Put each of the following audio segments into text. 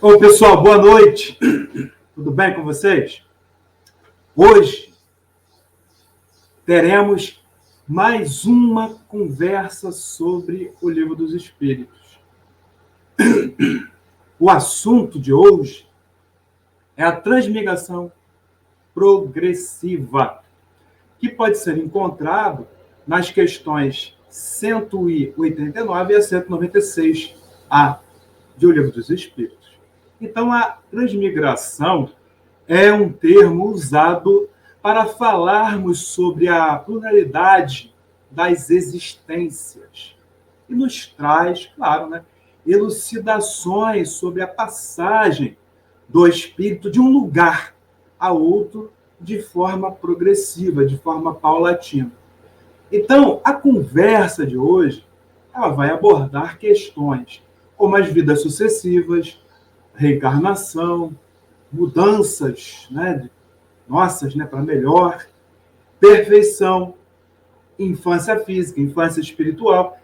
Ô, pessoal, boa noite. Tudo bem com vocês? Hoje teremos mais uma conversa sobre o Livro dos Espíritos. O assunto de hoje é a transmigração progressiva, que pode ser encontrado nas questões 189 a 196A do Livro dos Espíritos. Então, a transmigração é um termo usado para falarmos sobre a pluralidade das existências e nos traz, claro, elucidações sobre a passagem do espírito de um lugar a outro de forma progressiva, de forma paulatina. Então, a conversa de hoje ela vai abordar questões como as vidas sucessivas, reencarnação, mudanças nossas para melhor, perfeição, infância física, infância espiritual,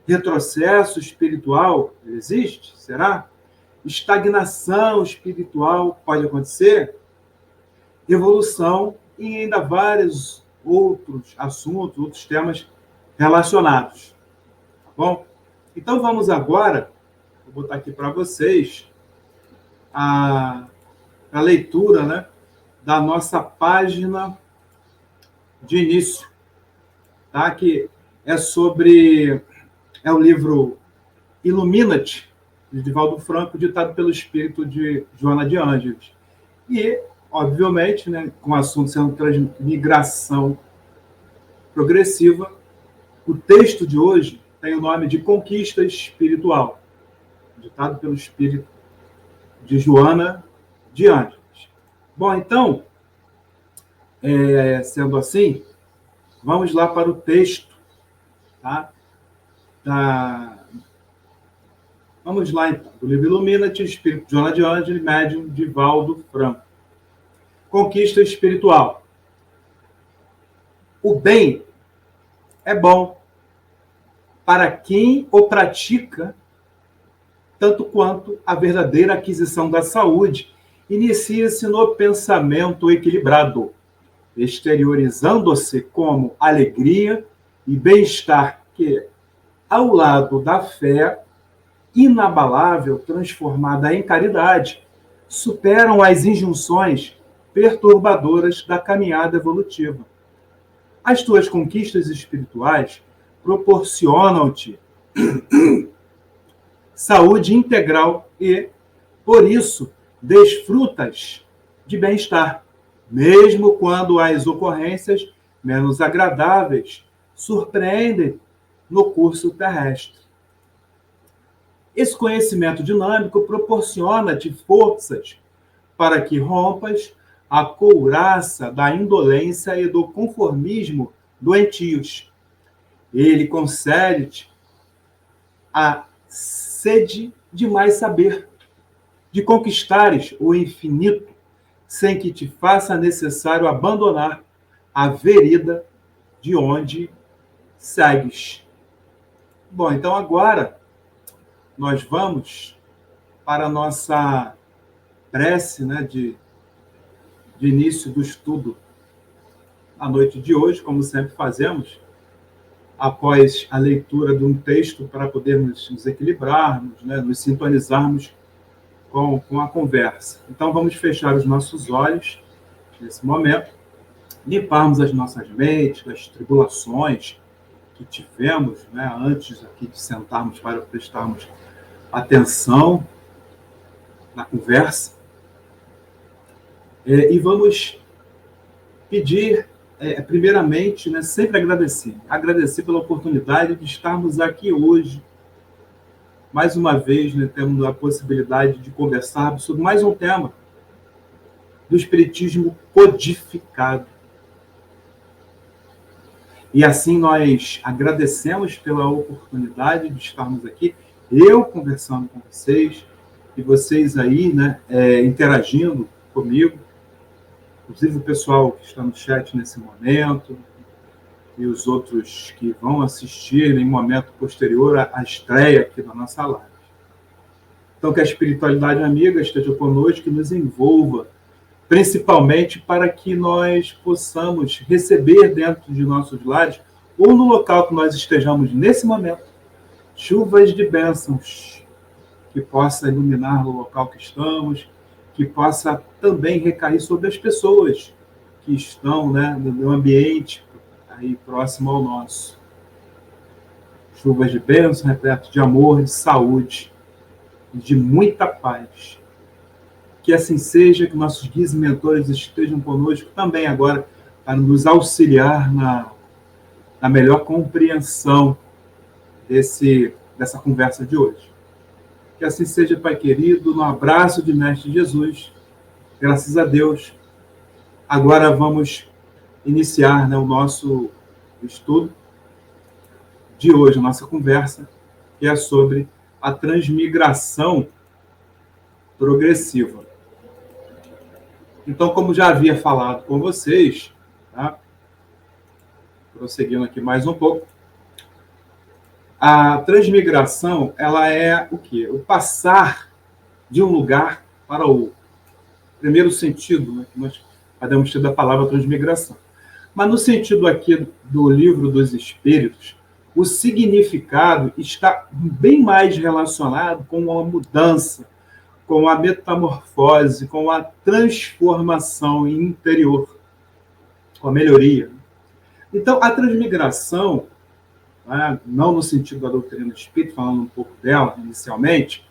retrocesso espiritual, existe? Será? Estagnação espiritual pode acontecer? Evolução e ainda vários outros assuntos, outros temas relacionados. Tá bom? Então vamos agora, vou botar aqui para vocês a leitura, da nossa página de início, tá? Que é o livro Illuminati, de Divaldo Franco, ditado pelo espírito de Joana de Ângeles. E, obviamente, com o assunto sendo transmigração progressiva, o texto de hoje tem o nome de Conquista Espiritual, ditado pelo espírito de Joana de Ângeles. Bom, então, sendo assim, vamos lá para o texto, tá? Vamos lá, então, do livro Illuminati, Espírito de Joana de Ângeles, médium Divaldo Franco. Conquista espiritual. O bem é bom para quem o pratica, tanto quanto a verdadeira aquisição da saúde inicia-se no pensamento equilibrado, exteriorizando-se como alegria e bem-estar que, ao lado da fé inabalável transformada em caridade, superam as injunções perturbadoras da caminhada evolutiva. As tuas conquistas espirituais proporcionam-te saúde integral e, por isso, desfrutas de bem-estar, mesmo quando as ocorrências menos agradáveis surpreendem no curso terrestre. Esse conhecimento dinâmico proporciona-te forças para que rompas a couraça da indolência e do conformismo doentios. Ele concede-te a sede de mais saber, de conquistares o infinito, sem que te faça necessário abandonar a vereda de onde segues. Bom, então agora nós vamos para a nossa prece, de início do estudo à noite de hoje, como sempre fazemos, após a leitura de um texto para podermos nos equilibrarmos, nos sintonizarmos com a conversa. Então, vamos fechar os nossos olhos nesse momento, limparmos as nossas mentes, das tribulações que tivemos, antes aqui de sentarmos para prestarmos atenção na conversa. E vamos pedir, primeiramente, sempre agradecer pela oportunidade de estarmos aqui hoje, mais uma vez, temos a possibilidade de conversar sobre mais um tema do Espiritismo codificado. E assim nós agradecemos pela oportunidade de estarmos aqui, eu conversando com vocês, e vocês aí, interagindo comigo, inclusive o pessoal que está no chat nesse momento, e os outros que vão assistir em momento posterior à estreia aqui da nossa live. Então, que a espiritualidade amiga esteja conosco, que nos envolva, principalmente para que nós possamos receber dentro de nossos lares, ou no local que nós estejamos nesse momento, chuvas de bênçãos, que possa iluminar o local que estamos, que possa também recair sobre as pessoas que estão, né, no ambiente aí próximo ao nosso. Chuvas de bênçãos, repleto de amor, de saúde, de muita paz. Que assim seja, que nossos guias e mentores estejam conosco também agora para nos auxiliar na melhor compreensão dessa conversa de hoje. Que assim seja, Pai querido, no abraço de Mestre Jesus. Graças a Deus. Agora vamos iniciar, né, o nosso estudo de hoje, a nossa conversa, que é sobre a transmigração progressiva. Então, como já havia falado com vocês, tá? Prosseguindo aqui mais um pouco, a transmigração, ela é o quê? O passar de um lugar para outro. Primeiro sentido, né, que nós podemos ter da palavra transmigração. Mas no sentido aqui do Livro dos Espíritos, o significado está bem mais relacionado com a mudança, com a metamorfose, com a transformação interior, com a melhoria. Então, a transmigração, né, não no sentido da doutrina espírita, falando um pouco dela inicialmente,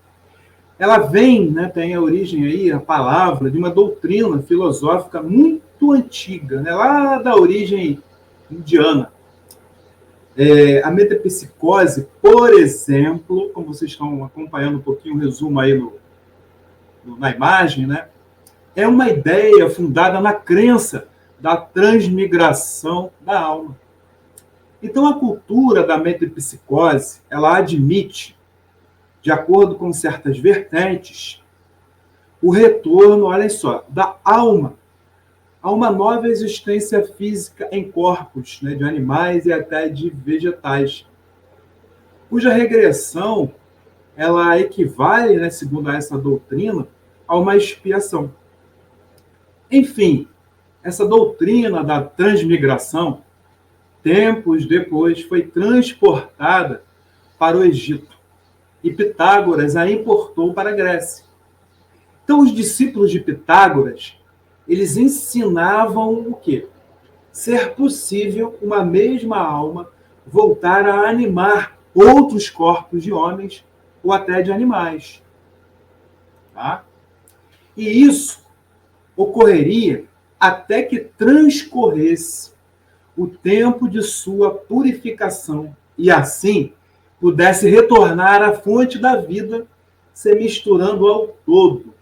ela vem, né, tem a origem aí, a palavra, de uma doutrina filosófica muito antiga, né, lá da origem indiana. A metapsicose, por exemplo, como vocês estão acompanhando um pouquinho o resumo aí na imagem, né, é uma ideia fundada na crença da transmigração da alma. Então, a cultura da metapsicose, ela admite, de acordo com certas vertentes, o retorno, olha só, da alma a uma nova existência física em corpos, né, de animais e até de vegetais, cuja regressão ela equivale, né, segundo essa doutrina, a uma expiação. Enfim, essa doutrina da transmigração, tempos depois, foi transportada para o Egito e Pitágoras a importou para a Grécia. Então, os discípulos de Pitágoras, eles ensinavam o quê? Ser possível uma mesma alma voltar a animar outros corpos de homens ou até de animais. Tá? E isso ocorreria até que transcorresse o tempo de sua purificação e assim pudesse retornar à fonte da vida, se misturando ao todo.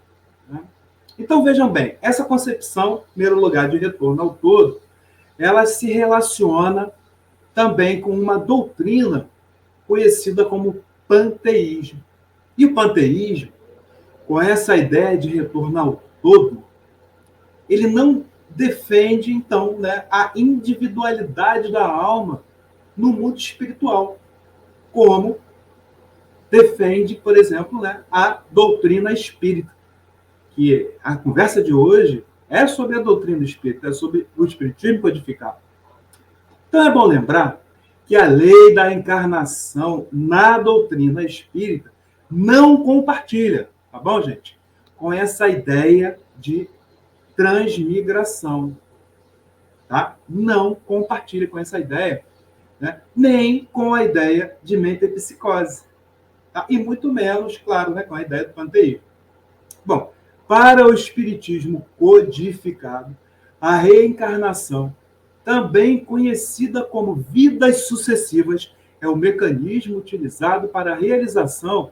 Então, vejam bem, essa concepção, em primeiro lugar, de retorno ao todo, ela se relaciona também com uma doutrina conhecida como panteísmo. E o panteísmo, com essa ideia de retorno ao todo, ele não defende, então, né, a individualidade da alma no mundo espiritual, como defende, por exemplo, né, a doutrina espírita. Que a conversa de hoje é sobre a doutrina espírita, é sobre o espiritismo codificado. Então é bom lembrar que a lei da encarnação na doutrina espírita não compartilha, tá bom, gente? Com essa ideia de transmigração, tá? Não compartilha com essa ideia, né? Nem com a ideia de metapsicose, tá? E muito menos, claro, né, com a ideia do panteísmo. Bom, para o espiritismo codificado, a reencarnação, também conhecida como vidas sucessivas, é o mecanismo utilizado para a realização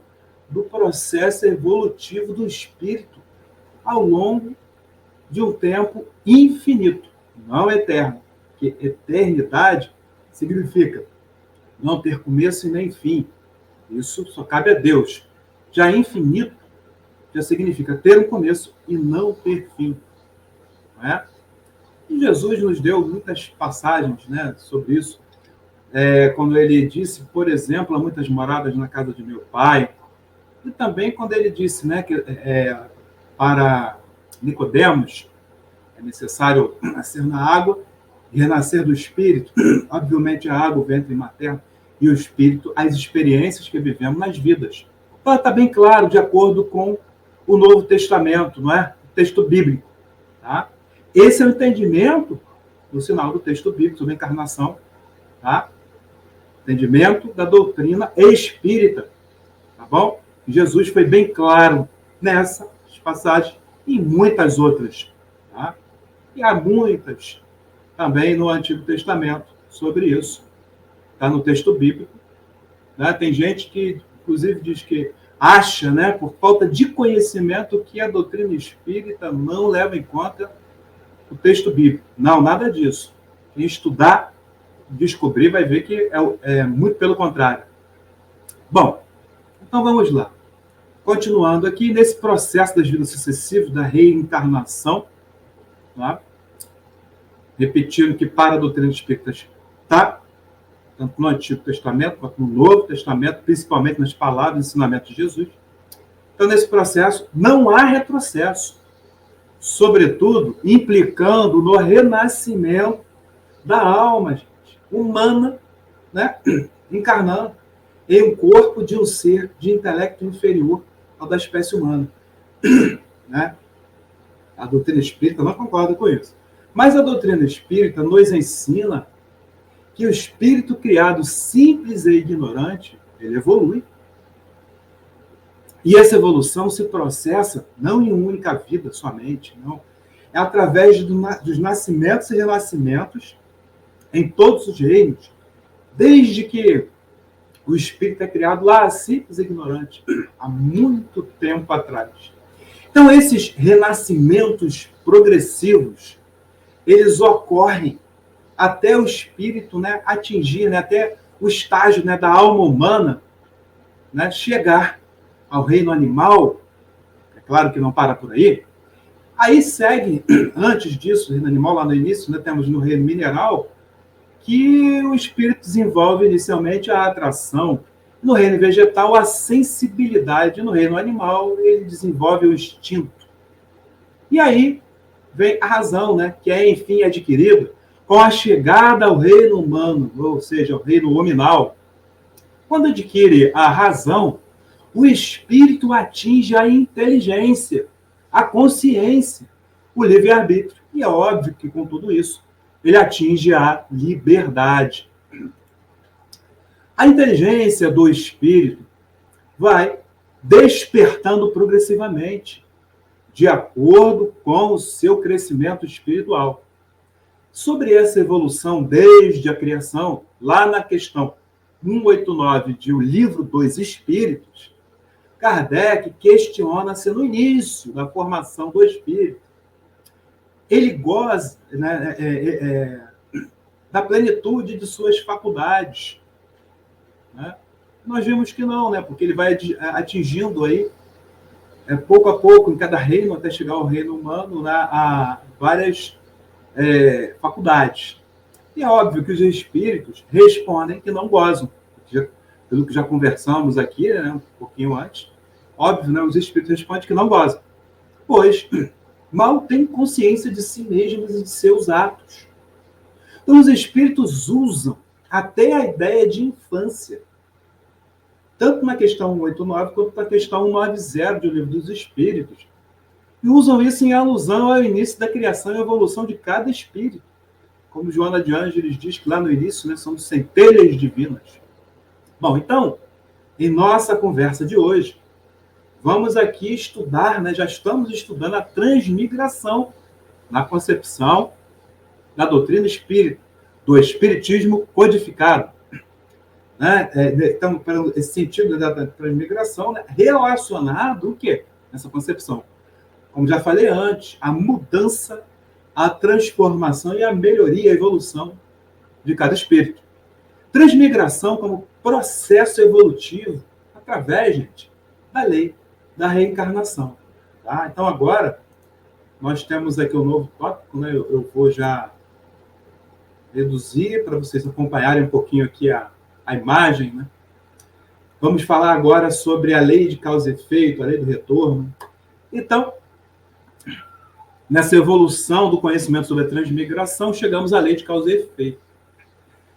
do processo evolutivo do espírito ao longo de um tempo infinito, não eterno, porque eternidade significa não ter começo e nem fim. Isso só cabe a Deus. Já infinito já significa ter um começo e não ter fim. Não é? E Jesus nos deu muitas passagens, né, sobre isso. Quando ele disse, por exemplo, há muitas moradas na casa de meu pai. E também quando ele disse, né, que para Nicodemos é necessário nascer na água e renascer do Espírito, obviamente a água, o ventre materno, e o Espírito, as experiências que vivemos nas vidas. Então está bem claro, de acordo com o Novo Testamento, não é? O texto bíblico. Tá? Esse é o entendimento do sinal do texto bíblico sobre a encarnação, tá? Entendimento da doutrina espírita, tá bom? Jesus foi bem claro nessas passagens e muitas outras, tá? E há muitas também no Antigo Testamento sobre isso, tá? No texto bíblico, né? Tem gente que, inclusive, diz que acha, né, por falta de conhecimento, que a doutrina espírita não leva em conta o texto bíblico. Não, nada disso. Quem estudar, descobrir, vai ver que é muito pelo contrário. Bom, então vamos lá. Continuando aqui, nesse processo das vidas sucessivas, da reencarnação, tá? Repetindo que para a doutrina espírita está, tanto no Antigo Testamento quanto no Novo Testamento, principalmente nas palavras e ensinamentos de Jesus. Então, nesse processo, não há retrocesso, sobretudo implicando no renascimento da alma, gente, humana, né? Encarnando em um corpo de um ser de intelecto inferior ao da espécie humana. Né? A doutrina espírita não concorda com isso. Mas a doutrina espírita nos ensina que o espírito criado simples e ignorante, ele evolui. E essa evolução se processa não em uma única vida somente, não. É através dos nascimentos e renascimentos em todos os reinos, desde que o espírito é criado lá, simples e ignorante, há muito tempo atrás. Então, esses renascimentos progressivos, eles ocorrem até o espírito, né, atingir, né, até o estágio, né, da alma humana, né, chegar ao reino animal. É claro que não para por aí. Aí segue, antes disso, o reino animal, lá no início, né, temos no reino mineral, que o espírito desenvolve inicialmente a atração. No reino vegetal, a sensibilidade. No reino animal, ele desenvolve o instinto. E aí vem a razão, né, que é, enfim, adquirida com a chegada ao reino humano, ou seja, ao reino hominal. Quando adquire a razão, o espírito atinge a inteligência, a consciência, o livre-arbítrio. E é óbvio que, com tudo isso, ele atinge a liberdade. A inteligência do espírito vai despertando progressivamente, de acordo com o seu crescimento espiritual. Sobre essa evolução desde a criação, lá na questão 189 de O Livro dos Espíritos, Kardec questiona-se no início da formação do espírito. Ele goza, né, da plenitude de suas faculdades. Né? Nós vimos que não, né, porque ele vai atingindo aí, pouco a pouco, em cada reino, até chegar ao reino humano, né, a várias faculdades. E é óbvio que os espíritos respondem que não gozam. Pelo que já conversamos aqui, né, um pouquinho antes, óbvio, né, os espíritos respondem que não gozam, pois mal têm consciência de si mesmos e de seus atos. Então, os espíritos usam até a ideia de infância, tanto na questão 189 quanto na questão 190 do Livro dos Espíritos, e usam isso em alusão ao início da criação e evolução de cada espírito. Como Joana de Ângeles diz que lá no início, né, são centelhas divinas. Bom, então, em nossa conversa de hoje, vamos aqui estudar, né, já estamos estudando a transmigração na concepção da doutrina espírita, do espiritismo codificado. Né? Então, para esse sentido da transmigração, né, relacionado o quê? Nessa concepção. Como já falei antes, a mudança, a transformação e a melhoria, a evolução de cada espírito. Transmigração como processo evolutivo através, gente, da lei da reencarnação. Tá? Então, agora, nós temos aqui um novo tópico, né? Eu vou já reduzir para vocês acompanharem um pouquinho aqui a imagem. Né? Vamos falar agora sobre a lei de causa e efeito, a lei do retorno. Então, nessa evolução do conhecimento sobre a transmigração, chegamos à lei de causa e efeito.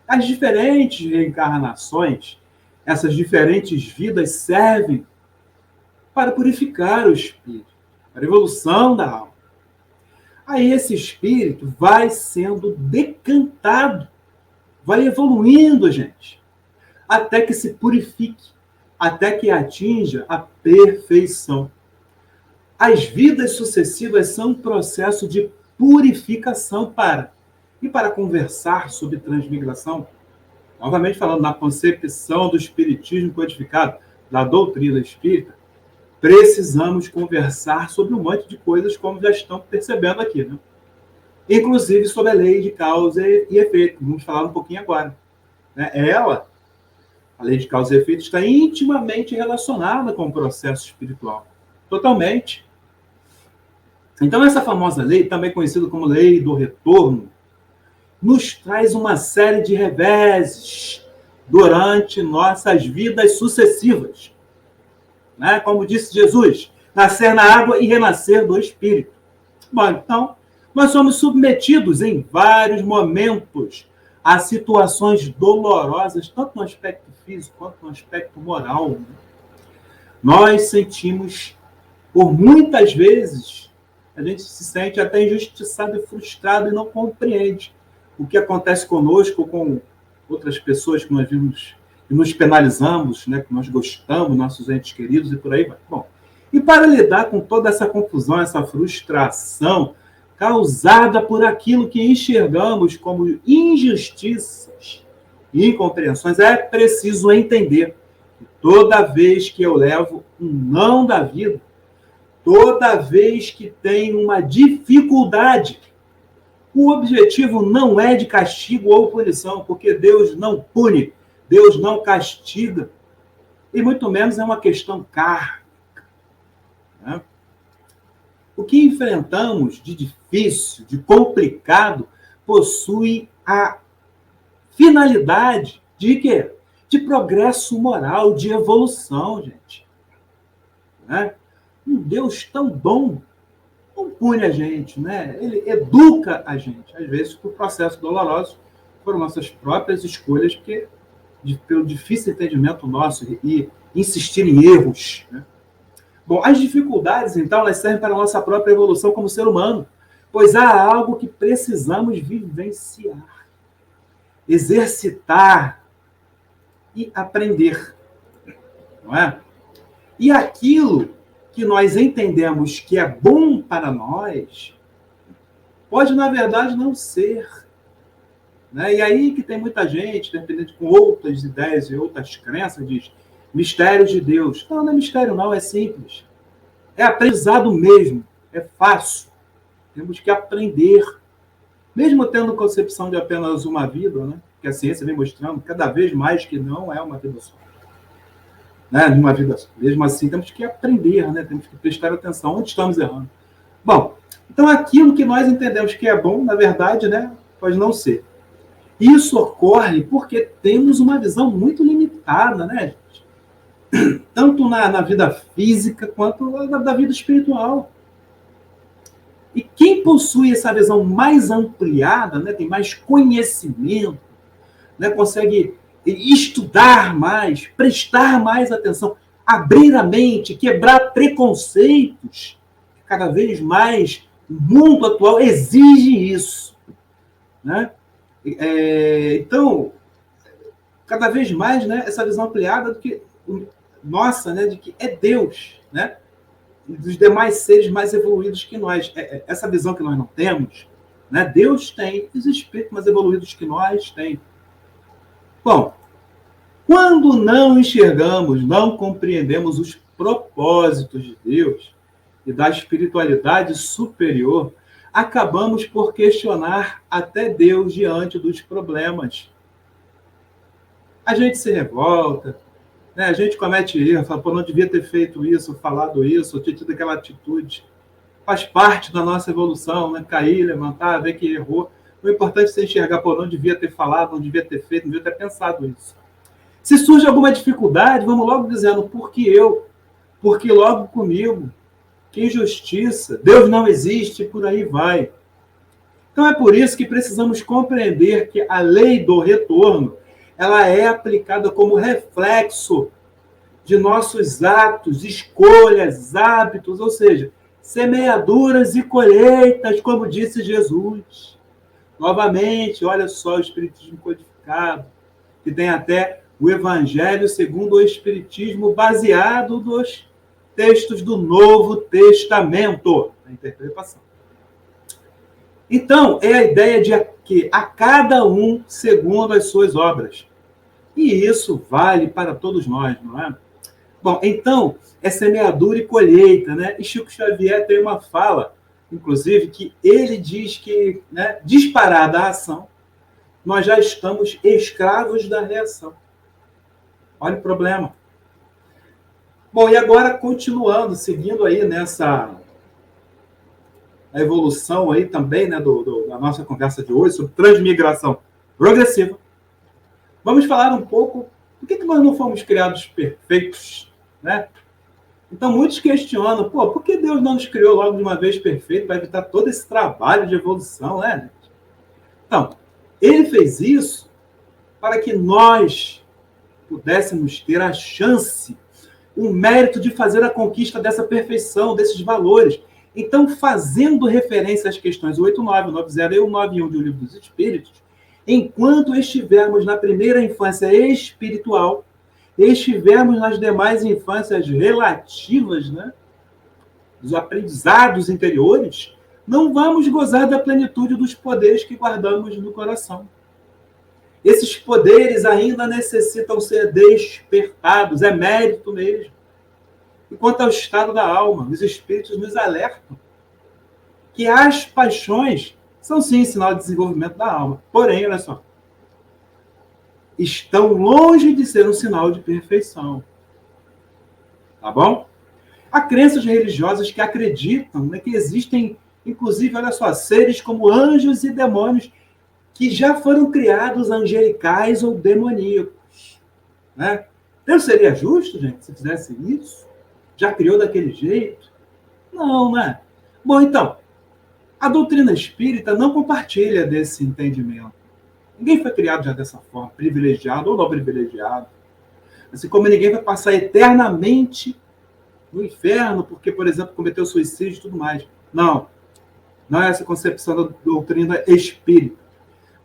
As diferentes reencarnações, essas diferentes vidas servem para purificar o espírito, para a evolução da alma. Aí esse espírito vai sendo decantado, vai evoluindo, gente, até que se purifique, até que atinja a perfeição. As vidas sucessivas são um processo de purificação e para conversar sobre transmigração, novamente falando na concepção do espiritismo codificado, da doutrina espírita, precisamos conversar sobre um monte de coisas, como já estão percebendo aqui, né? Inclusive sobre a lei de causa e efeito. Vamos falar um pouquinho agora. Ela, a lei de causa e efeito, está intimamente relacionada com o processo espiritual. Totalmente. Então, essa famosa lei, também conhecida como lei do retorno, nos traz uma série de reveses durante nossas vidas sucessivas. Como disse Jesus, nascer na água e renascer do Espírito. Bom, então, nós somos submetidos em vários momentos a situações dolorosas, tanto no aspecto físico quanto no aspecto moral. Nós sentimos, por muitas vezes, a gente se sente até injustiçado e frustrado e não compreende o que acontece conosco, com outras pessoas que nós vimos e nos penalizamos, né, que nós gostamos, nossos entes queridos e por aí vai. Bom, e para lidar com toda essa confusão, essa frustração causada por aquilo que enxergamos como injustiças e incompreensões, é preciso entender que toda vez que eu levo um não da vida, toda vez que tenho uma dificuldade, o objetivo não é de castigo ou punição, porque Deus não pune, Deus não castiga, e muito menos é uma questão kármica. O que enfrentamos de difícil, de complicado, possui a finalidade de quê? De progresso moral, de evolução, gente. Um Deus tão bom não pune a gente, né? Ele educa a gente, às vezes por processos dolorosos, por nossas próprias escolhas, porque pelo difícil entendimento nosso e insistir em erros. Bom, as dificuldades, então, elas servem para a nossa própria evolução como ser humano, pois há algo que precisamos vivenciar, exercitar e aprender. Não é? E aquilo que nós entendemos que é bom para nós, pode, na verdade, não ser. E aí que tem muita gente, dependendo com outras ideias e outras crenças, diz mistério de Deus. Não é mistério não, é simples. É aprendizado mesmo, é fácil. Temos que aprender. Mesmo tendo concepção de apenas uma vida, né? Que a ciência vem mostrando cada vez mais que não é uma vida só. Uma vida só. Mesmo assim, temos que aprender, né? Temos que prestar atenção onde estamos errando. Bom, então aquilo que nós entendemos que é bom, na verdade, né, pode não ser. Isso ocorre porque temos uma visão muito limitada, né, gente? Tanto na vida física quanto na vida espiritual. E quem possui essa visão mais ampliada, né, tem mais conhecimento, né, consegue estudar mais, prestar mais atenção, abrir a mente, quebrar preconceitos. Cada vez mais o mundo atual exige isso. Né? Então, cada vez mais, né, essa visão ampliada do que nossa, né, de que é Deus, né, dos demais seres mais evoluídos que nós. Essa visão que nós não temos, né, Deus tem, os espíritos mais evoluídos que nós tem. Bom, quando não enxergamos, não compreendemos os propósitos de Deus e da espiritualidade superior, acabamos por questionar até Deus diante dos problemas. A gente se revolta, né? A gente comete erro, fala, não devia ter feito isso, falado isso, ter tido aquela atitude. Faz parte da nossa evolução, né? Cair, levantar, ver que errou. O importante é você enxergar, não devia ter falado, não devia ter feito, não devia ter pensado isso. Se surge alguma dificuldade, vamos logo dizendo, por que eu? Porque logo comigo? Que injustiça! Deus não existe, e por aí vai. Então é por isso que precisamos compreender que a lei do retorno, ela é aplicada como reflexo de nossos atos, escolhas, hábitos, ou seja, semeaduras e colheitas, como disse Jesus. Novamente, olha só o Espiritismo codificado, que tem até o Evangelho segundo o Espiritismo, baseado nos textos do Novo Testamento, na interpretação. Então, é a ideia de que a cada um segundo as suas obras. E isso vale para todos nós, não é? Bom, então, é semeadura e colheita, né? E Chico Xavier tem uma fala, inclusive, que ele diz que, né, disparada a ação, nós já estamos escravos da reação. Olha o problema. Bom, e agora, continuando, seguindo aí nessa a evolução aí também, né, da nossa conversa de hoje, sobre transmigração progressiva, vamos falar um pouco por que nós não fomos criados perfeitos, né? Então, muitos questionam, por que Deus não nos criou logo de uma vez perfeito para evitar todo esse trabalho de evolução, né, gente? Então, ele fez isso para que nós pudéssemos ter a chance, o mérito de fazer a conquista dessa perfeição, desses valores. Então, fazendo referência às questões 89, 90 e 91 do Livro dos Espíritos, enquanto estivermos na primeira infância espiritual, estivermos nas demais infâncias relativas, né, dos aprendizados interiores, não vamos gozar da plenitude dos poderes que guardamos no coração. Esses poderes ainda necessitam ser despertados, é mérito mesmo. E quanto ao estado da alma, os espíritos nos alertam que as paixões são sim sinal de desenvolvimento da alma. Porém, olha só, estão longe de ser um sinal de perfeição. Tá bom? Há crenças religiosas que acreditam, né, que existem, inclusive, olha só, seres como anjos e demônios que já foram criados angelicais ou demoníacos. Né? Deus seria justo, gente, se fizesse isso? Já criou daquele jeito? Não, né? Bom, então, a doutrina espírita não compartilha desse entendimento. Ninguém foi criado já dessa forma, privilegiado ou não privilegiado. Assim como ninguém vai passar eternamente no inferno porque, por exemplo, cometeu suicídio e tudo mais. Não. Não é essa concepção da doutrina espírita.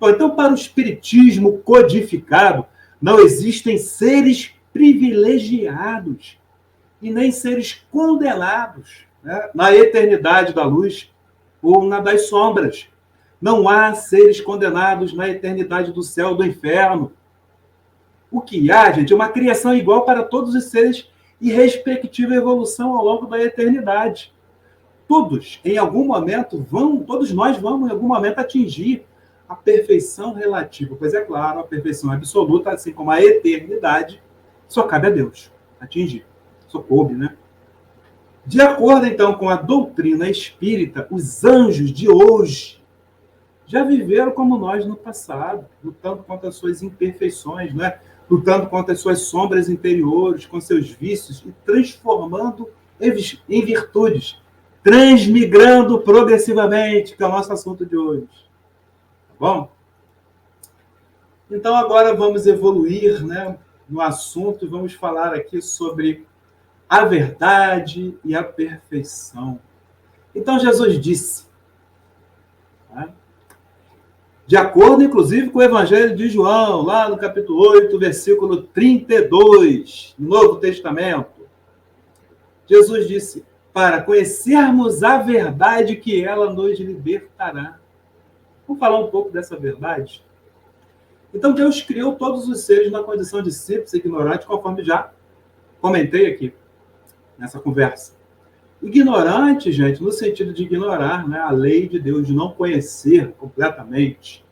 Bom, então, para o espiritismo codificado, não existem seres privilegiados e nem seres condenados, né, na eternidade da luz ou na das sombras. Não há seres condenados na eternidade do céu ou do inferno. O que há, gente, é uma criação igual para todos os seres e respectiva evolução ao longo da eternidade. Todos, em algum momento, todos nós vamos, em algum momento, atingir a perfeição relativa. Pois é claro, a perfeição absoluta, assim como a eternidade, só cabe a Deus atingir. Só coube, né? De acordo, então, com a doutrina espírita, os anjos de hoje já viveram como nós no passado, lutando contra as suas imperfeições, né? Lutando contra as suas sombras interiores, com seus vícios, e transformando em virtudes, transmigrando progressivamente, que é o nosso assunto de hoje. Tá bom? Então, agora vamos evoluir, né, no assunto e vamos falar aqui sobre a verdade e a perfeição. Então, Jesus disse, tá? De acordo, inclusive, com o Evangelho de João, lá no capítulo 8, versículo 32, no Novo Testamento, Jesus disse, para conhecermos a verdade que ela nos libertará. Vamos falar um pouco dessa verdade? Então, Deus criou todos os seres na condição de simples e ignorantes, conforme já comentei aqui nessa conversa. Ignorante, gente, no sentido de ignorar, né, a lei de Deus, de não conhecer completamente.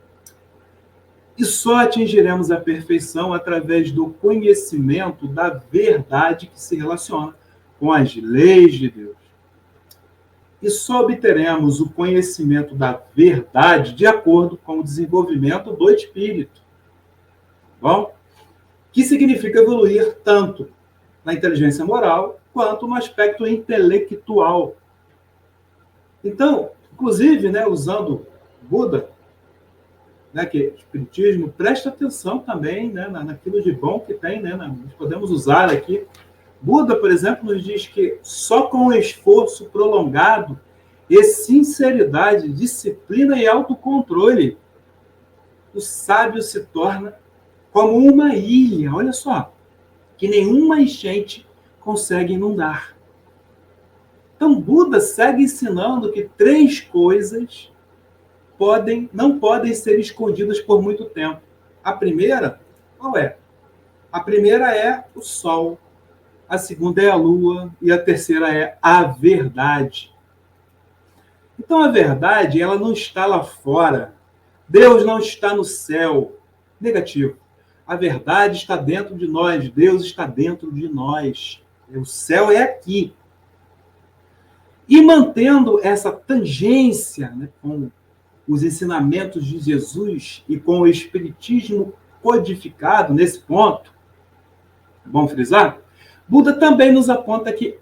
E só atingiremos a perfeição através do conhecimento da verdade que se relaciona com as leis de Deus. E só obteremos o conhecimento da verdade de acordo com o desenvolvimento do espírito. Bom? que significa evoluir tanto na inteligência moral quanto no aspecto intelectual. Então, inclusive, né, usando Buda, né, que o Espiritismo presta atenção também, né, naquilo de bom que tem, né, nós podemos usar aqui. Buda, por exemplo, nos diz que só com esforço prolongado e sinceridade, disciplina e autocontrole, o sábio se torna como uma ilha, olha só, que nenhuma enchente consegue inundar. Então, Buda segue ensinando que 3 coisas não podem ser escondidas por muito tempo. A primeira, qual é? A primeira é o sol, a segunda é a lua e a terceira é a verdade. Então, a verdade, ela não está lá fora. Deus não está no céu. Negativo. A verdade está dentro de nós. Deus está dentro de nós. O céu é aqui. E mantendo essa tangência, né, com os ensinamentos de Jesus e com o Espiritismo codificado nesse ponto, vamos frisar? Buda também nos aponta que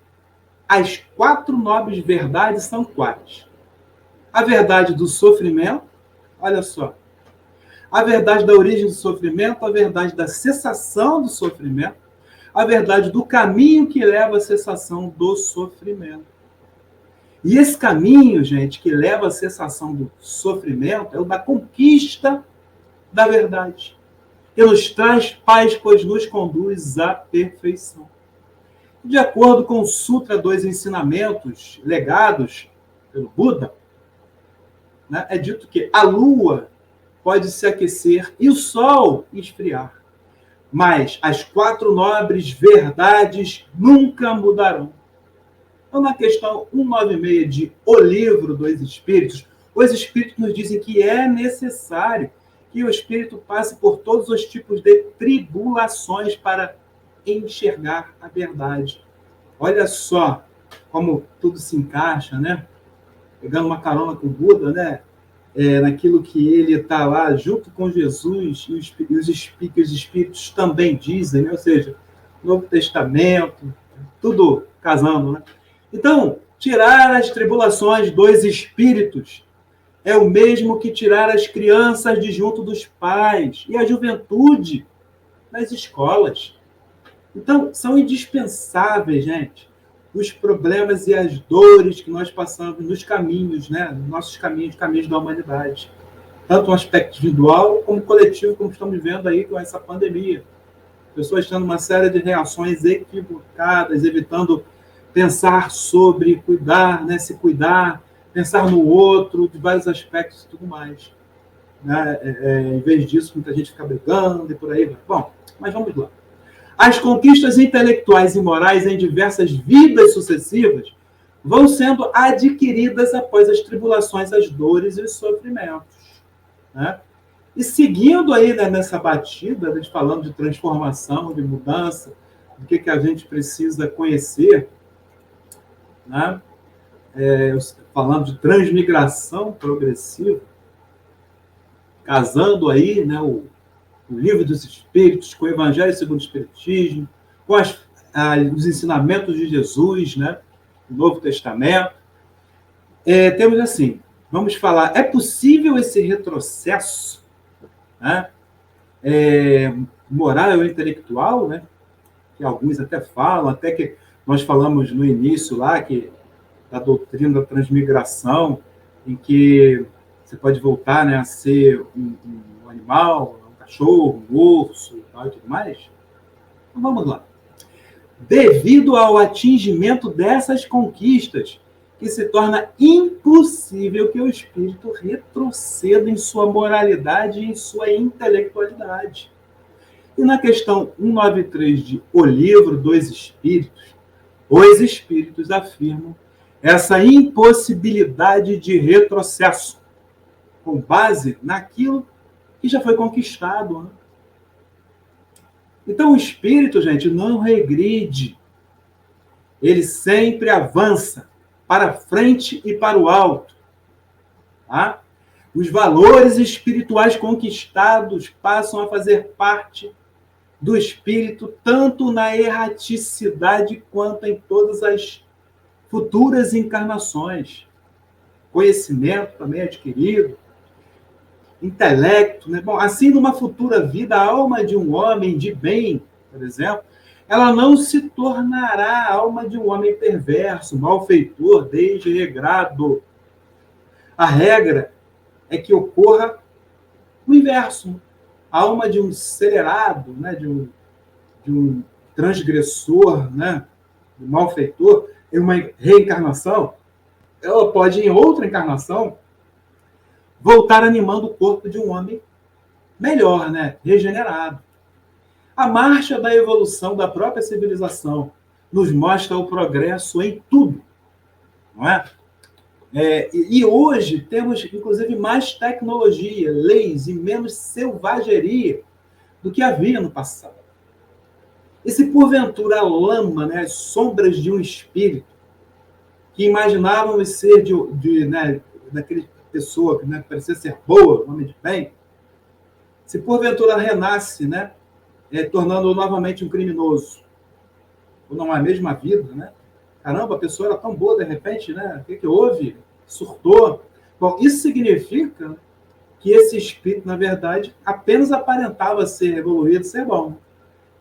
as 4 nobres verdades são quais? A verdade do sofrimento, olha só, a verdade da origem do sofrimento, a verdade da cessação do sofrimento, a verdade do caminho que leva à cessação do sofrimento. E esse caminho, gente, que leva à cessação do sofrimento é o da conquista da verdade, que nos traz paz, pois nos conduz à perfeição. De acordo com o Sutra dos Ensinamentos legados pelo Buda, né, é dito que a lua pode se aquecer e o sol esfriar, mas as 4 nobres verdades nunca mudarão. Então, na questão 196 de O Livro dos Espíritos, os Espíritos nos dizem que é necessário que o Espírito passe por todos os tipos de tribulações para enxergar a verdade. Olha só como tudo se encaixa, né? Pegando uma carona com o Buda, né? Naquilo que ele está lá junto com Jesus e os Espíritos também dizem, né? Ou seja, Novo Testamento, tudo casando, né? Então, tirar as tribulações dos espíritos é o mesmo que tirar as crianças de junto dos pais e a juventude das escolas. Então, são indispensáveis, gente, os problemas e as dores que nós passamos nos caminhos, né? Nos nossos caminhos da humanidade. Tanto um aspecto individual como coletivo, como estamos vendo aí com essa pandemia. Pessoas tendo uma série de reações equivocadas, evitando pensar sobre, cuidar, né? Se cuidar, pensar no outro, de vários aspectos e tudo mais. Né? Em vez disso, muita gente fica brigando e por aí vai. Bom, mas vamos lá. As conquistas intelectuais e morais em diversas vidas sucessivas vão sendo adquiridas após as tribulações, as dores e os sofrimentos. Né? E seguindo aí, né, nessa batida, a gente falando de transformação, de mudança, do que a gente precisa conhecer, né? Falando de transmigração progressiva, casando aí, né, o Livro dos Espíritos com o Evangelho segundo o Espiritismo, com os ensinamentos de Jesus, né, o Novo Testamento. Temos assim, vamos falar, é possível esse retrocesso, né, moral ou intelectual, né, que alguns até falam, até que nós falamos no início lá, que da doutrina da transmigração, em que você pode voltar, né, a ser um animal, um cachorro, um urso e tudo mais. Então vamos lá. Devido ao atingimento dessas conquistas, que se torna impossível que o espírito retroceda em sua moralidade e em sua intelectualidade. E na questão 193 de O Livro dos Espíritos, os espíritos afirmam essa impossibilidade de retrocesso, com base naquilo que já foi conquistado. Né? Então, o espírito, gente, não regride. Ele sempre avança para frente e para o alto. Tá? Os valores espirituais conquistados passam a fazer parte do espírito, tanto na erraticidade quanto em todas as futuras encarnações. Conhecimento também adquirido, intelecto, né? Bom, assim, numa futura vida, a alma de um homem de bem, por exemplo, ela não se tornará a alma de um homem perverso, malfeitor, desregrado. A regra é que ocorra o inverso. A alma de um acelerado, né? De um transgressor, né? De um malfeitor, em uma reencarnação, ela pode, em outra encarnação, voltar animando o corpo de um homem melhor, né? Regenerado. A marcha da evolução da própria civilização nos mostra o progresso em tudo, não é? E hoje temos, inclusive, mais tecnologia, leis e menos selvageria do que havia no passado. E se porventura a lama, né, as sombras de um espírito que imaginavam ser né, daquela pessoa que, né, parecia ser boa, homem de bem, se porventura renasce, né, tornando-o novamente um criminoso, ou não é a mesma vida, né? Caramba, a pessoa era tão boa de repente, né? O que houve? Surtou. Bom, isso significa que esse espírito, na verdade, apenas aparentava ser evoluído, ser bom,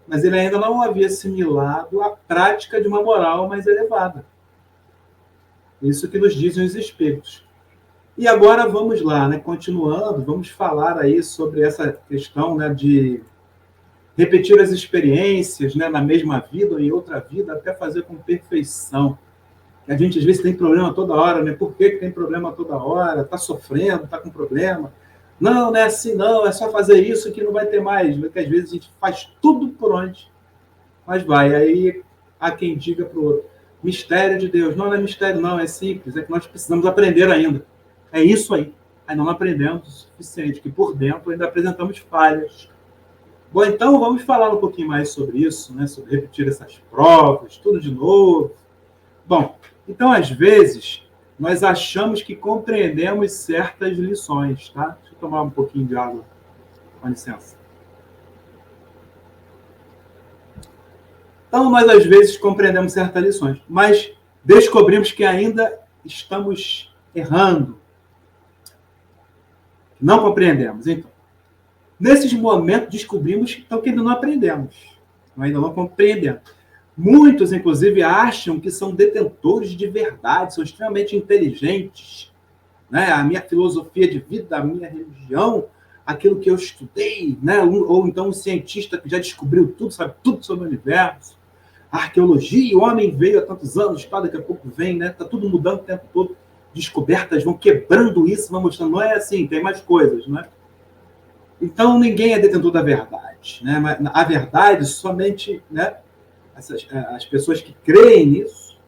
mas ele ainda não havia assimilado a prática de uma moral mais elevada. Isso que nos dizem os espíritos. E agora vamos lá, né? Continuando, vamos falar aí sobre essa questão, né, de repetir as experiências, né, na mesma vida ou em outra vida, até fazer com perfeição. A gente, às vezes, tem problema toda hora, né? Por que tem problema toda hora? Está sofrendo, está com problema. Não, não é assim, não. É só fazer isso que não vai ter mais. Porque, às vezes, a gente faz tudo por onde, mas vai. Aí, há quem diga para o outro, mistério de Deus. Não, não é mistério, não. É simples. É que nós precisamos aprender ainda. É isso aí. Aí não aprendemos o suficiente, que por dentro ainda apresentamos falhas. Bom, então vamos falar um pouquinho mais sobre isso, né? Sobre repetir essas provas, tudo de novo. Bom, então às vezes nós achamos que compreendemos certas lições, tá? Deixa eu tomar um pouquinho de água, com licença. Então nós às vezes compreendemos certas lições, mas descobrimos que ainda estamos errando. Não compreendemos, então. Nesses momentos, descobrimos então, que ainda não aprendemos, ainda não compreendemos. Muitos, inclusive, acham que são detentores de verdade, são extremamente inteligentes. Né? A minha filosofia de vida, a minha religião, aquilo que eu estudei, né? Ou então um cientista que já descobriu tudo, sabe tudo sobre o universo. A arqueologia, o homem veio há tantos anos, daqui a pouco vem, né? Está tudo mudando o tempo todo. Descobertas vão quebrando isso, vão mostrando. Não é assim, tem mais coisas, né? Então, ninguém é detentor da verdade. Né? Mas a verdade, somente, né, as pessoas que creem nisso,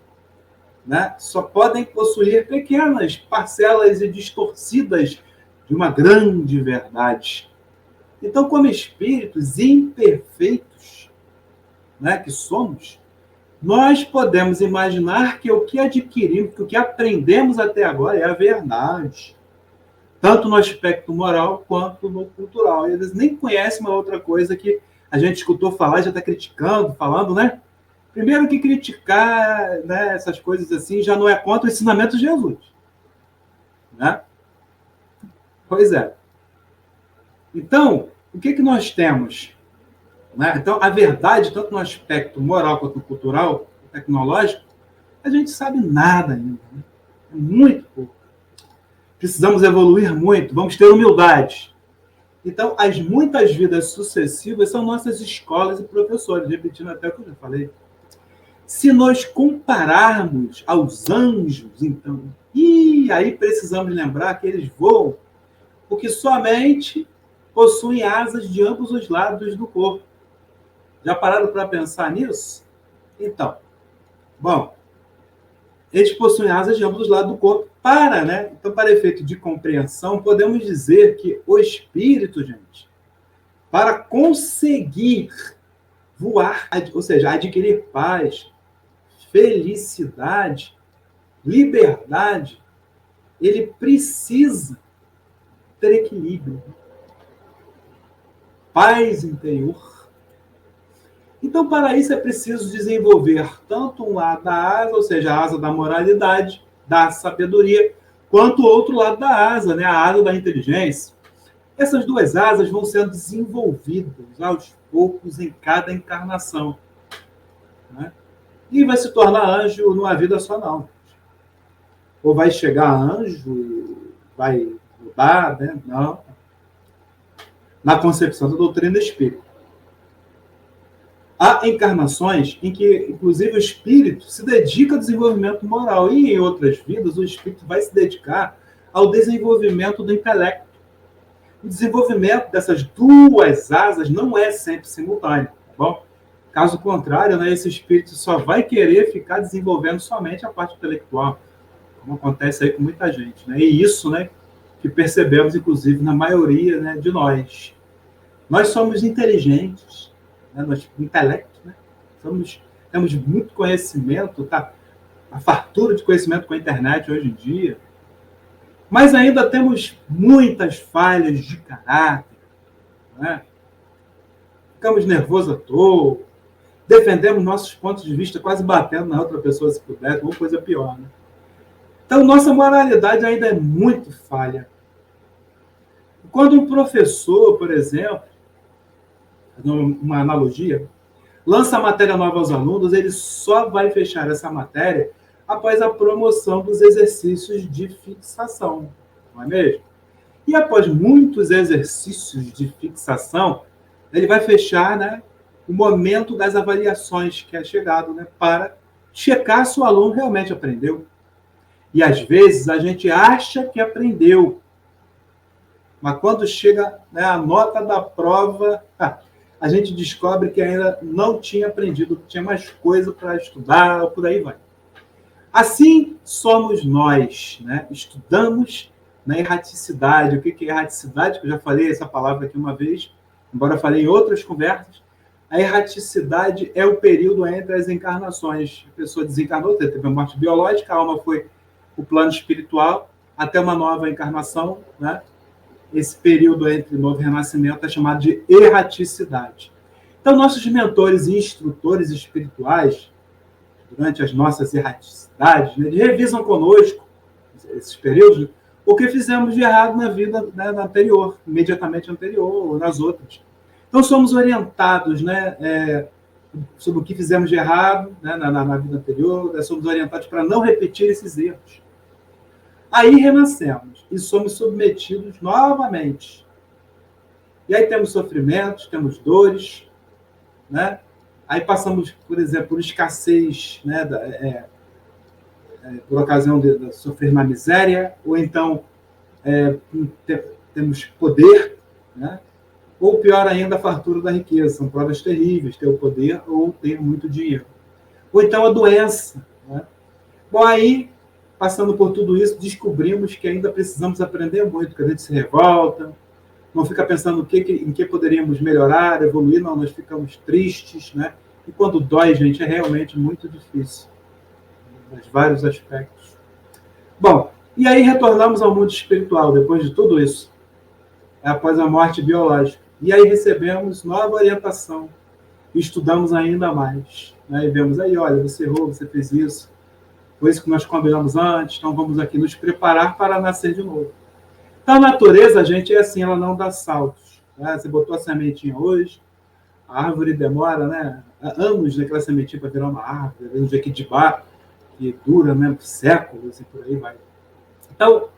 né, só podem possuir pequenas parcelas e distorcidas de uma grande verdade. Então, como espíritos imperfeitos, né, que somos, nós podemos imaginar que o que adquirimos, que o que aprendemos até agora é a verdade. Tanto no aspecto moral quanto no cultural. E eles nem conhecem uma outra coisa que a gente escutou falar e já está criticando, falando, né? Primeiro que criticar, né, essas coisas assim já não é contra o ensinamento de Jesus. Né? Pois é. Então, o que nós temos? Né? Então, a verdade, tanto no aspecto moral quanto no cultural, tecnológico, a gente sabe nada ainda. Né? É muito pouco. Precisamos evoluir muito, vamos ter humildade. Então, as muitas vidas sucessivas são nossas escolas e professores, repetindo até o que eu já falei. Se nós compararmos aos anjos, então, e aí precisamos lembrar que eles voam porque somente possuem asas de ambos os lados do corpo. Já pararam para pensar nisso? Então, bom, eles possuem asas de ambos os lados do corpo. Né? Então, para efeito de compreensão, podemos dizer que o espírito, gente, para conseguir voar, ou seja, adquirir paz, felicidade, liberdade, ele precisa ter equilíbrio, paz interior, Então, para isso é preciso desenvolver tanto um lado da asa, ou seja, a asa da moralidade, da sabedoria, quanto o outro lado da asa, né? A asa da inteligência. Essas duas asas vão sendo desenvolvidas aos poucos em cada encarnação, né? E vai se tornar anjo numa vida só, não. Ou vai chegar anjo, vai mudar, né? Não. Na concepção da doutrina espírita. Há encarnações em que, inclusive, o espírito se dedica ao desenvolvimento moral. E em outras vidas, o espírito vai se dedicar ao desenvolvimento do intelecto. O desenvolvimento dessas duas asas não é sempre simultâneo, tá bom? Caso contrário, né, esse espírito só vai querer ficar desenvolvendo somente a parte intelectual, como acontece aí com muita gente, né? E isso, né, que percebemos, inclusive, na maioria, né, de nós. Nós somos inteligentes, né? Nós, intelecto, né? Temos muito conhecimento, tá? A fartura de conhecimento com a internet hoje em dia, mas ainda temos muitas falhas de caráter, né? Ficamos nervosos à toa, defendemos nossos pontos de vista quase batendo na outra pessoa se puder, ou coisa pior, né? Então, nossa moralidade ainda é muito falha. Quando um professor, por exemplo, uma analogia, lança a matéria nova aos alunos, ele só vai fechar essa matéria após a promoção dos exercícios de fixação, não é mesmo? E após muitos exercícios de fixação, ele vai fechar, né, o momento das avaliações que é chegado, né, para checar se o aluno realmente aprendeu. E às vezes a gente acha que aprendeu, mas quando chega, né, a nota da prova, a gente descobre que ainda não tinha aprendido, que tinha mais coisa para estudar, por aí vai. Assim somos nós, né? Estudamos na erraticidade. O que é erraticidade? Que eu já falei essa palavra aqui uma vez, embora eu falei em outras conversas. A erraticidade é o período entre as encarnações. A pessoa desencarnou, teve a morte biológica, a alma foi o plano espiritual, até uma nova encarnação, né? Esse período entre novo e renascimento é chamado de erraticidade. Então, nossos mentores e instrutores espirituais, durante as nossas erraticidades, né, eles revisam conosco esses períodos, o que fizemos de errado na vida, né, anterior, imediatamente anterior, ou nas outras. Então, somos orientados, né, sobre o que fizemos de errado, né, na vida anterior, né, somos orientados para não repetir esses erros. Aí renascemos e somos submetidos novamente. E aí temos sofrimentos, temos dores, né? Aí passamos, por exemplo, por escassez, né, por ocasião de sofrer na miséria, ou então temos poder, né? Ou pior ainda, a fartura da riqueza. São provas terríveis, ter o poder ou ter muito dinheiro. Ou então a doença, né? Bom, aí, passando por tudo isso, descobrimos que ainda precisamos aprender muito, que a gente se revolta, não fica pensando em que poderíamos melhorar, evoluir, não, nós ficamos tristes, né? E quando dói, gente, é realmente muito difícil, nos vários aspectos. Bom, e aí retornamos ao mundo espiritual, depois de tudo isso, após a morte biológica. E aí recebemos nova orientação, estudamos ainda mais, né? E vemos aí, olha, você errou, você fez isso, foi isso que nós combinamos antes, então vamos aqui nos preparar para nascer de novo. Então, a natureza, gente, é assim, ela não dá saltos. Né? Você botou a sementinha hoje, a árvore demora, né, anos naquela sementinha para virar uma árvore, um jequitibá, que dura, né, séculos e por aí vai. Então,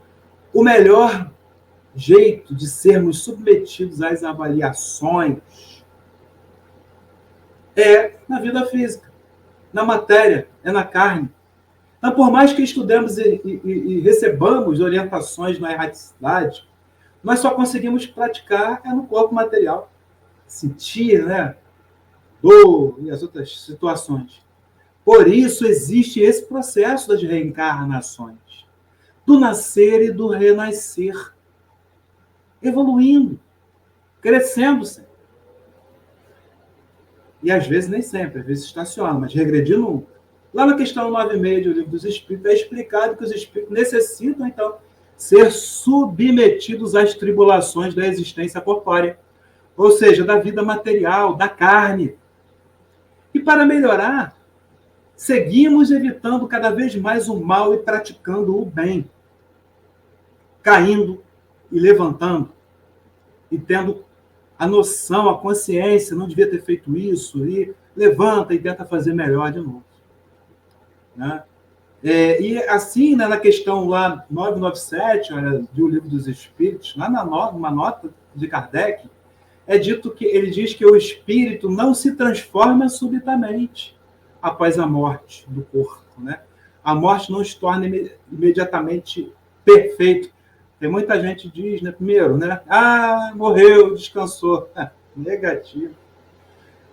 o melhor jeito de sermos submetidos às avaliações é na vida física, na matéria, é na carne. Então, por mais que estudemos e recebamos orientações na erraticidade, nós só conseguimos praticar no corpo material. Sentir, né, dor e as outras situações. Por isso existe esse processo das reencarnações, do nascer e do renascer, evoluindo, crescendo-se. E às vezes nem sempre, às vezes estaciona, mas regredir nunca. Lá na questão 9.6 do Livro dos Espíritos é explicado que os espíritos necessitam, então, ser submetidos às tribulações da existência corpórea, ou seja, da vida material, da carne. E para melhorar, seguimos evitando cada vez mais o mal e praticando o bem, caindo e levantando, e tendo a noção, a consciência, não devia ter feito isso, e levanta e tenta fazer melhor de novo. Né? E assim, né, na questão lá 997, olha, do Livro dos Espíritos, lá numa nota de Kardec, é dito que ele diz que o espírito não se transforma subitamente após a morte do corpo. Né? A morte não se torna imediatamente perfeito. Tem muita gente que diz, né, primeiro, né, morreu, descansou. Negativo.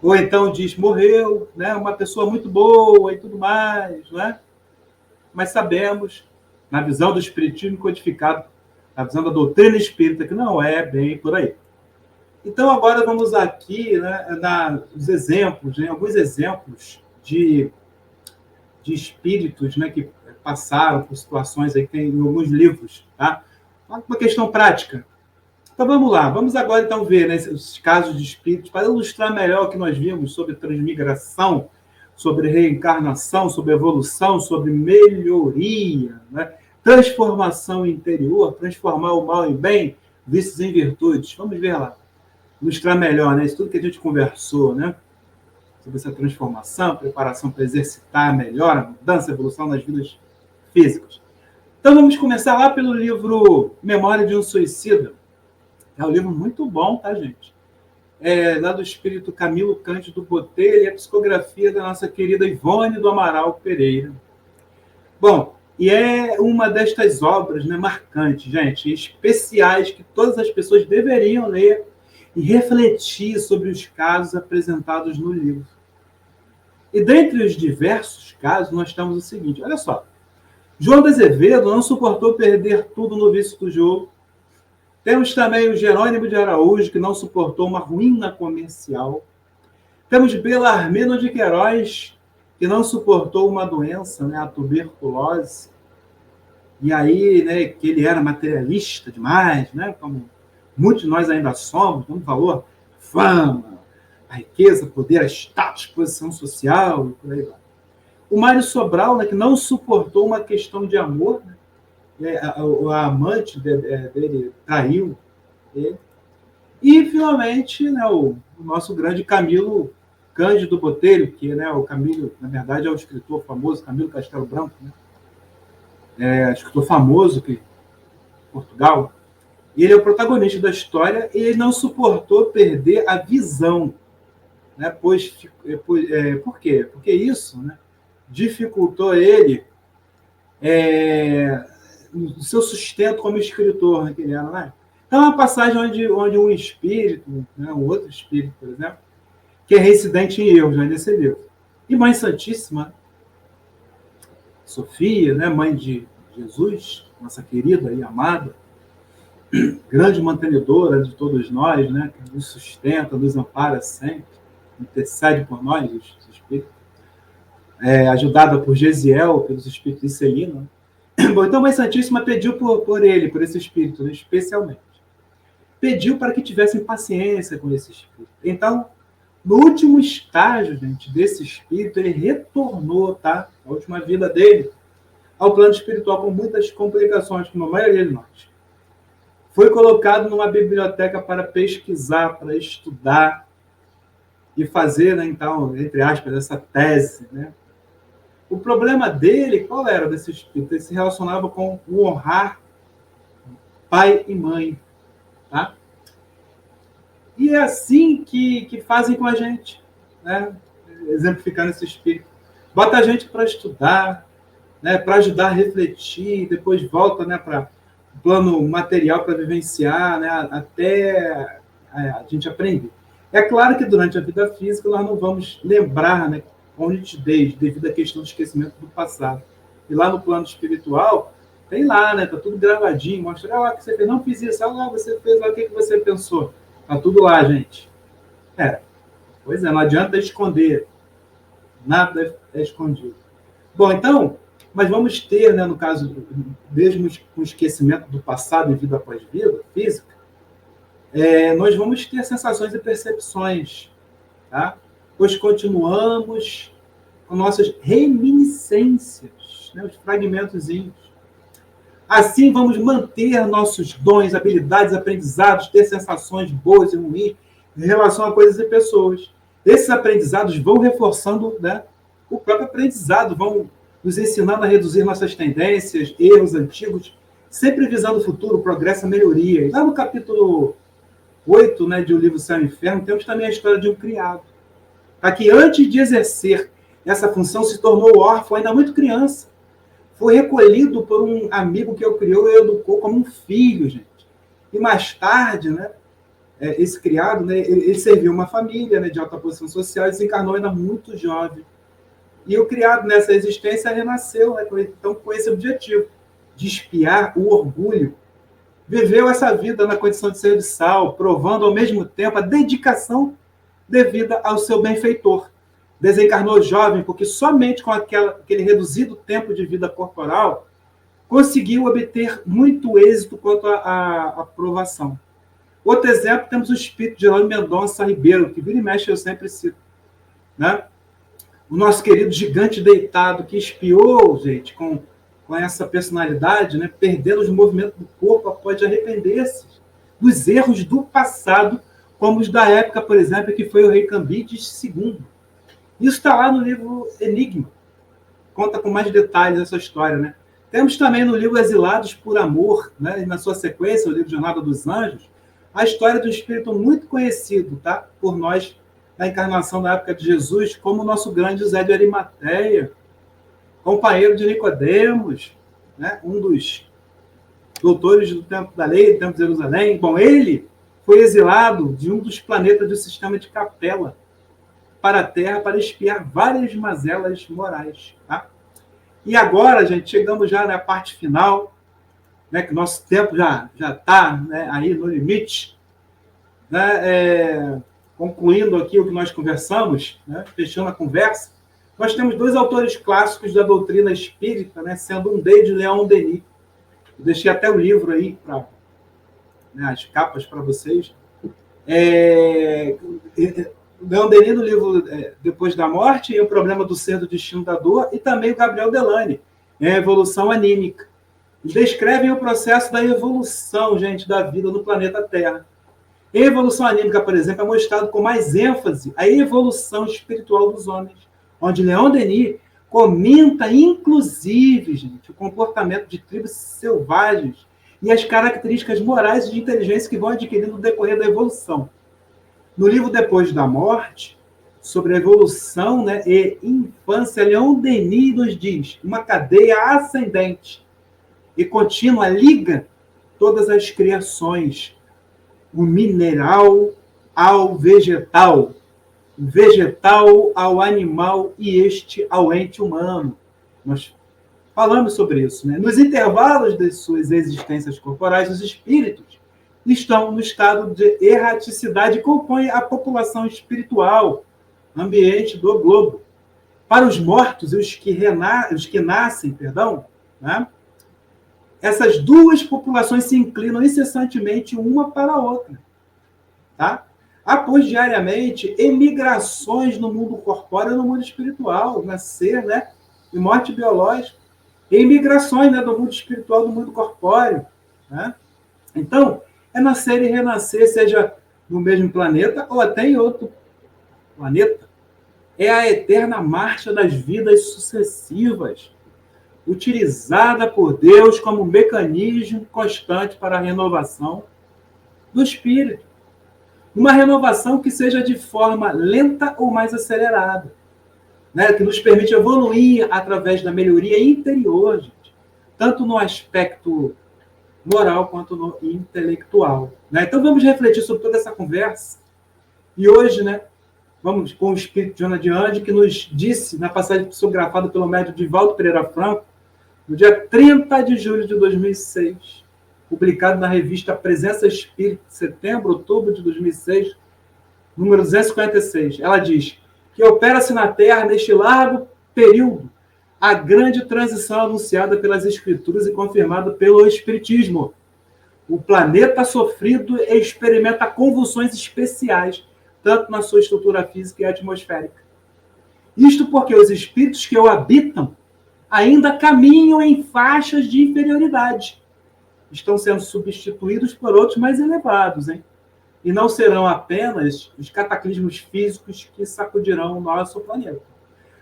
Ou então diz, morreu, né, uma pessoa muito boa e tudo mais, né? Mas sabemos, na visão do espiritismo codificado, na visão da doutrina espírita, que não é bem por aí. Então, agora vamos aqui, né, nos exemplos, né, alguns exemplos de espíritos, né, que passaram por situações aí que tem em alguns livros, tá? Uma questão prática. Então, vamos lá. Vamos agora, então, ver, né, esses casos de espíritos para ilustrar melhor o que nós vimos sobre transmigração, sobre reencarnação, sobre evolução, sobre melhoria, né? Transformação interior, transformar o mal em bem, vícios em virtudes. Vamos ver lá. Ilustrar melhor, né? Isso tudo que a gente conversou, né? Sobre essa transformação, preparação para exercitar melhor a mudança, a evolução nas vidas físicas. Então, vamos começar lá pelo livro Memória de um Suicida. É um livro muito bom, tá, gente? Lá do espírito Camilo Cândido Botelho, e a psicografia da nossa querida Ivone do Amaral Pereira. Bom, e é uma destas obras, né, marcantes, gente, especiais, que todas as pessoas deveriam ler e refletir sobre os casos apresentados no livro. E dentre os diversos casos, nós temos o seguinte, olha só. João de Azevedo não suportou perder tudo no vício do jogo. Temos também o Jerônimo de Araújo, que não suportou uma ruína comercial. Temos Belarmino de Queiroz, que não suportou uma doença, né, a tuberculose. E aí, né, que ele era materialista demais, né, como muitos de nós ainda somos, dando valor, fama, a riqueza, poder, a status, posição social, e por aí vai. O Mário Sobral, né, que não suportou uma questão de amor, né, a amante dele traiu ele. E, finalmente, né, o nosso grande Camilo Cândido Botelho, que, né, o Camilo, na verdade, é o escritor famoso, Camilo Castelo Branco, né, escritor famoso que Portugal. E ele é o protagonista da história e ele não suportou perder a visão. Né, por quê? Porque isso, né, dificultou ele o seu sustento como escritor, né, que ele era, né? Então, é uma passagem onde um espírito, né, um outro espírito, por exemplo, que é reincidente em erros, né, nesse livro. E Mãe Santíssima, Sofia, né, mãe de Jesus, nossa querida e amada, grande mantenedora de todos nós, né, que nos sustenta, nos ampara sempre, intercede por nós, os espíritos, ajudada por Gesiel, pelos espíritos de Celina. Bom, então, a Mãe Santíssima pediu por esse espírito, né, especialmente. Pediu para que tivessem paciência com esse espírito. Então, no último estágio, gente, desse espírito, ele retornou, tá? A última vida dele, ao plano espiritual com muitas complicações, como a maioria de nós. Foi colocado numa biblioteca para pesquisar, para estudar e fazer, né, então, entre aspas, essa tese, né? O problema dele, qual era desse espírito? Ele se relacionava com o honrar pai e mãe, tá? E é assim que fazem com a gente, né? Exemplificando esse espírito. Bota a gente para estudar, né? Para ajudar a refletir, depois volta, né, para o plano material para vivenciar, né? Até a gente aprender. É claro que durante a vida física nós não vamos lembrar, né, com nitidez, devido à questão do esquecimento do passado. E lá no plano espiritual, tem lá, né? Tá tudo gravadinho, mostra, o que você fez, não fiz isso, você fez, o que você pensou. Tá tudo lá, gente. Pois é, não adianta esconder. Nada é escondido. Bom, então, mas vamos ter, né, no caso, mesmo com o esquecimento do passado em vida após vida, física, nós vamos ter sensações e percepções, tá? pois continuamos com nossas reminiscências, né, os fragmentozinhos. Assim, vamos manter nossos dons, habilidades, aprendizados, ter sensações boas e ruins em relação a coisas e pessoas. Esses aprendizados vão reforçando, né, o próprio aprendizado, vão nos ensinando a reduzir nossas tendências, erros antigos, sempre visando o futuro, o progresso, a melhoria. E lá no capítulo 8, né, de O Livro Céu e Inferno, temos também a história de um criado, tá, que antes de exercer essa função se tornou órfão, ainda muito criança. Foi recolhido por um amigo que o criou e educou como um filho, gente. E mais tarde, né, esse criado, né, ele serviu uma família, né, de alta posição social e desencarnou ainda muito jovem. E o criado nessa existência renasceu, né, então, com esse objetivo, de espiar o orgulho. Viveu essa vida na condição de ser de sal, provando ao mesmo tempo a dedicação devida ao seu benfeitor. Desencarnou jovem, porque somente com aquele reduzido tempo de vida corporal conseguiu obter muito êxito quanto à aprovação. Outro exemplo, temos o espírito de Jerônimo Mendonça Ribeiro, que vira e mexe eu sempre cito, né? O nosso querido gigante deitado, que espiou, gente, com essa personalidade, né, perdendo os movimentos do corpo após arrepender-se dos erros do passado, como os da época, por exemplo, que foi o rei Cambides II. Isso está lá no livro Enigma. Conta com mais detalhes essa história, né? Temos também no livro Exilados por Amor, né, e na sua sequência, o livro Jornada dos Anjos, a história de um espírito muito conhecido, tá, por nós, da encarnação da época de Jesus, como o nosso grande José de Arimateia, companheiro de Nicodemos, né, um dos doutores do Templo da Lei, do Templo de Jerusalém. Bom, ele foi exilado de um dos planetas do sistema de Capela para a Terra para espiar várias mazelas morais. Tá? E agora, gente, chegamos já na parte final, né, que nosso tempo já está, né, aí no limite, né, concluindo aqui o que nós conversamos, né, fechando a conversa, nós temos dois autores clássicos da doutrina espírita, né, sendo um deles Leon Denis. Eu deixei até o livro aí, né, as capas para vocês. Leon Denis no livro Depois da Morte e o Problema do Ser, do Destino da Dor, e também o Gabriel Delany, a Evolução Anímica. Eles descrevem o processo da evolução, gente, da vida no planeta Terra. A evolução anímica, por exemplo, é mostrado com mais ênfase a evolução espiritual dos homens, onde Leon Denis comenta, inclusive, gente, o comportamento de tribos selvagens e as características morais e de inteligência que vão adquirindo no decorrer da evolução. No livro Depois da Morte, sobre a evolução, né, e infância, Leon Denis nos diz uma cadeia ascendente e contínua liga todas as criações, o mineral ao vegetal, o vegetal ao animal e este ao ente humano. Nós falamos sobre isso, né? Nos intervalos de suas existências corporais, os espíritos estão no estado de erraticidade e compõem a população espiritual, ambiente do globo. Para os mortos e os que nascem, né? Essas duas populações se inclinam incessantemente uma para a outra. Tá? Após diariamente emigrações no mundo corpóreo e no mundo espiritual, nascer, né, e morte biológica, emigrações, né, do mundo espiritual do mundo corpóreo. Né? Então, é nascer e renascer, seja no mesmo planeta ou até em outro planeta. É a eterna marcha das vidas sucessivas, utilizada por Deus como mecanismo constante para a renovação do espírito. Uma renovação que seja de forma lenta ou mais acelerada, né? Que nos permite evoluir através da melhoria interior, gente, tanto no aspecto moral quanto no intelectual. Né? Então vamos refletir sobre toda essa conversa. E hoje, né, vamos com o espírito de Joana de Ângeles, que nos disse, na passagem psicografada pelo médium Divaldo Pereira Franco, no dia 30 de julho de 2006, publicado na revista Presença Espírita, setembro, outubro de 2006, número 256. Ela diz que opera-se na Terra, neste largo período, a grande transição anunciada pelas Escrituras e confirmada pelo Espiritismo. O planeta sofrido experimenta convulsões especiais, tanto na sua estrutura física e atmosférica. Isto porque os espíritos que o habitam ainda caminham em faixas de inferioridade. Estão sendo substituídos por outros mais elevados, hein? E não serão apenas os cataclismos físicos que sacudirão o nosso planeta.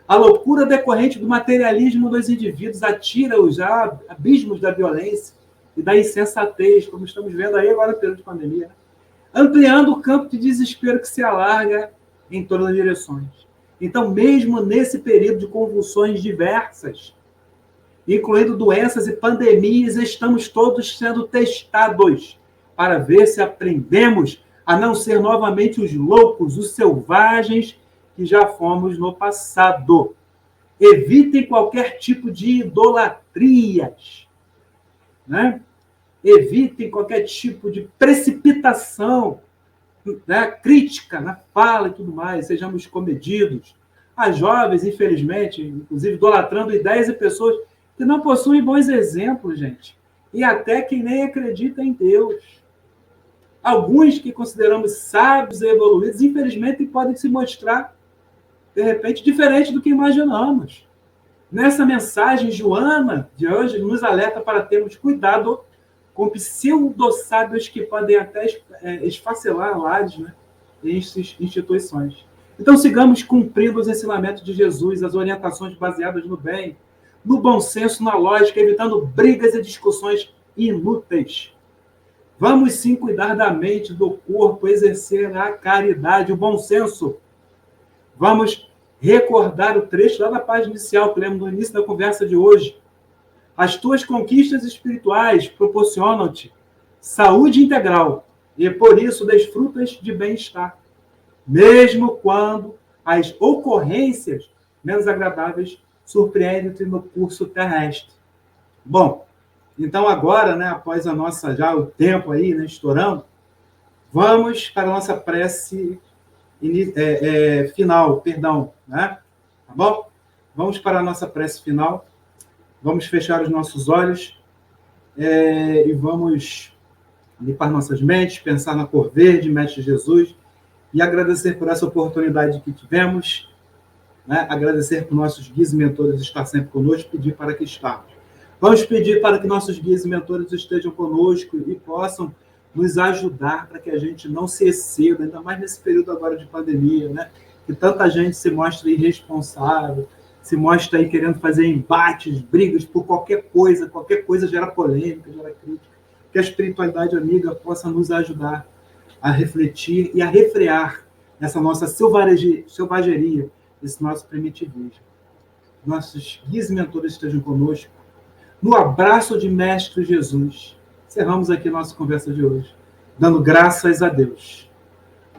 A loucura decorrente do materialismo dos indivíduos atira os abismos da violência e da insensatez, como estamos vendo aí agora no período de pandemia, né? Ampliando o campo de desespero que se alarga em todas as direções. Então, mesmo nesse período de convulsões diversas, incluindo doenças e pandemias, estamos todos sendo testados para ver se aprendemos a não ser novamente os loucos, os selvagens que já fomos no passado. Evitem qualquer tipo de idolatrias, né? Evitem qualquer tipo de precipitação, né, crítica na fala e tudo mais, sejamos comedidos. As jovens, infelizmente, inclusive idolatrando ideias e pessoas que não possuem bons exemplos, gente. E até quem nem acredita em Deus. Alguns que consideramos sábios e evoluídos, infelizmente, podem se mostrar, de repente, diferente do que imaginamos. Nessa mensagem, Joana, de hoje, nos alerta para termos cuidado com pseudo-sábios que podem até esfacelar lares, né, em instituições. Então, sigamos cumprindo os ensinamentos de Jesus, as orientações baseadas no bem, no bom senso, na lógica, evitando brigas e discussões inúteis. Vamos sim cuidar da mente, do corpo, exercer a caridade, o bom senso. Vamos recordar o trecho lá da página inicial, que lemos no início da conversa de hoje. As tuas conquistas espirituais proporcionam-te saúde integral e, por isso, desfrutas de bem-estar, mesmo quando as ocorrências menos agradáveis surpreendem-te no curso terrestre. Bom, então agora, né, após a nossa, já o tempo aí, né, estourando, vamos para a nossa prece final, perdão, né? Tá bom? Vamos para a nossa prece final. Vamos fechar os nossos olhos e vamos limpar nossas mentes, pensar na cor verde, Mestre Jesus, e agradecer por essa oportunidade que tivemos, né? Agradecer por nossos guias e mentores estar sempre conosco, pedir para que estejam. Vamos pedir para que nossos guias e mentores estejam conosco e possam nos ajudar para que a gente não se exceda, ainda mais nesse período agora de pandemia, né? Que tanta gente se mostra irresponsável, se mostra aí querendo fazer embates, brigas por qualquer coisa gera polêmica, gera crítica. Que a espiritualidade amiga possa nos ajudar a refletir e a refrear essa nossa selvageria, esse nosso primitivismo. Nossos guias e mentores estejam conosco. No abraço de Mestre Jesus, encerramos aqui a nossa conversa de hoje, dando graças a Deus.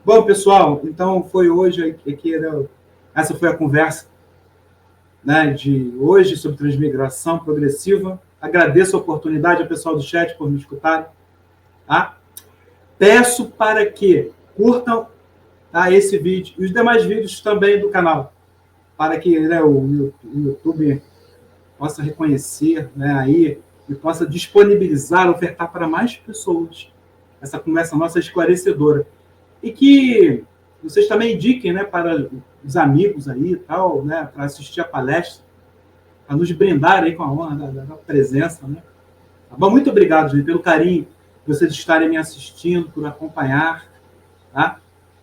Bom, pessoal, então foi hoje aqui, essa foi a conversa, né, de hoje sobre transmigração progressiva. Agradeço a oportunidade ao pessoal do chat por me escutarem. Tá? Peço para que curtam, tá, esse vídeo e os demais vídeos também do canal, para que, né, o YouTube possa reconhecer, né, aí, e possa disponibilizar, ofertar para mais pessoas essa conversa nossa esclarecedora. E que vocês também indiquem, né, para os amigos aí e tal, né, para assistir a palestra, para nos brindar aí com a honra da presença, né? Tá bom? Muito obrigado, gente, pelo carinho de vocês estarem me assistindo, por acompanhar, tá?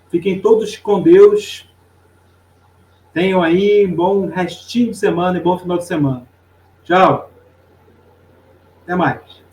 Fiquem todos com Deus. Tenham aí um bom restinho de semana e bom final de semana. Tchau. Até mais.